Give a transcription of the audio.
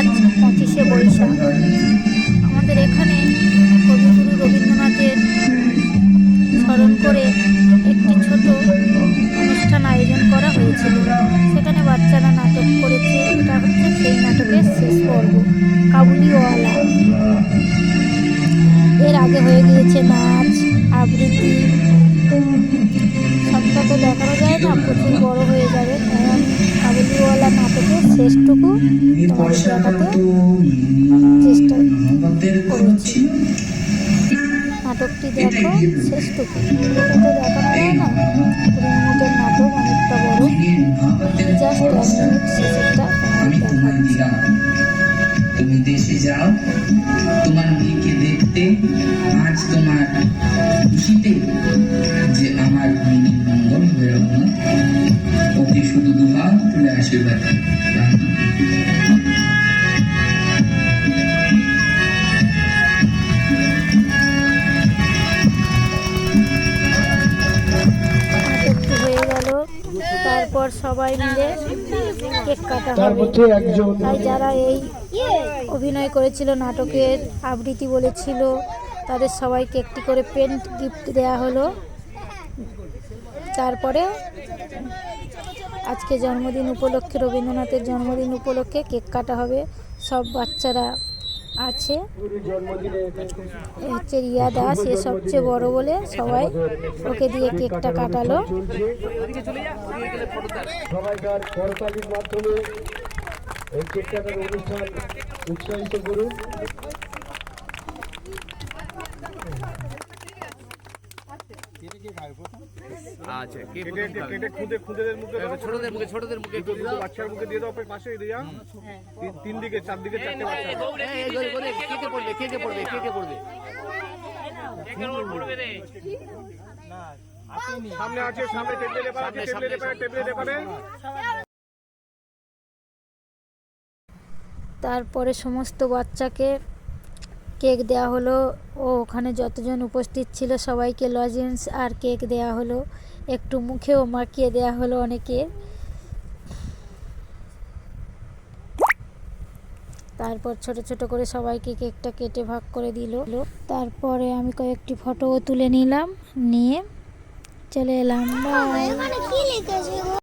আজ 25শে বৈশাখ। আমাদের এখানে কবিগুরু রবীন্দ্রনাথের স্মরণ করে একটি ছোট অনুষ্ঠান আয়োজন করা হয়েছিল। সেখানে বাচ্চারা নাটক করেছে। এটা হচ্ছে সেই নাটকের শেষ পর্ব, কাবুলিওয়ালা। এর আগে হয়ে গিয়েছে নাচ, আবৃত্তি। সবটা তো দেখানো যায় না, প্রচুর বড় হয়ে যাবে। কাবুলিওয়ালা নাটকের শেষটুকু তোমাদের দেখাতে চেষ্টা করেছি। নাটকটি দেখো, শেষটুকু এটা তো দেখানো যায় না। 20 মিনিটের নাটক, অনেকটা বড়। জাস্ট 1 মিনিট শেষেরটা দেখাচ্ছি। তুমি দেশে যাও তোমার মেয়েকে দেখতে, আজ তোমার খুশিতে যে আমার মেয়ের মঙ্গল হয়ে উঠল। ওকে শুধু দুহাত তুলে আশীর্বাদ। তারপর সবাই মিলে কেক কাটা হবে। তাই যারা এই অভিনয় করেছিল, নাটকের আবৃত্তি বলেছিল, তাদের সবাইকে একটি করে পেন গিফট দেওয়া হলো। তারপরে আজকে জন্মদিন উপলক্ষে, রবীন্দ্রনাথের জন্মদিন উপলক্ষে কেক কাটা হবে। সব বাচ্চারা আছে। হচ্ছে রিয়া দাস, এ সবচেয়ে বড় বলে সবাই ওকে দিয়ে কেকটা কাটালো। সবাইকার করতালির মাধ্যমে এই কেক কাটার অনুষ্ঠান উৎসাহিত করুন। আচ্ছা, কেটে খুদে খুদেদের মুখে দাও, ছোটদের মুখে দিয়ে দাও, বাচ্চার মুখে দিয়ে দাও, পাশে দিয়ে দাও। তিন দিকে চারদিকে চারটে বাচ্চা। কে পড়বে সামনে আছে, সামনে টেবিলে পারে। তারপরে সমস্ত বাচ্চাকে কেক দেওয়া হলো। ও ওখানে যতজন উপস্থিত ছিল সবাইকে লজেন্স আর কেক দেওয়া হলো। একটু মুখেও মাখিয়ে দেওয়া হলো অনেকে। তারপর ছোট ছোট করে সবাইকে কেকটা কেটে ভাগ করে দিল। তারপরে আমি কয়েকটি ফটোও তুলে নিলাম, নিয়ে চলে এলাম। বাই।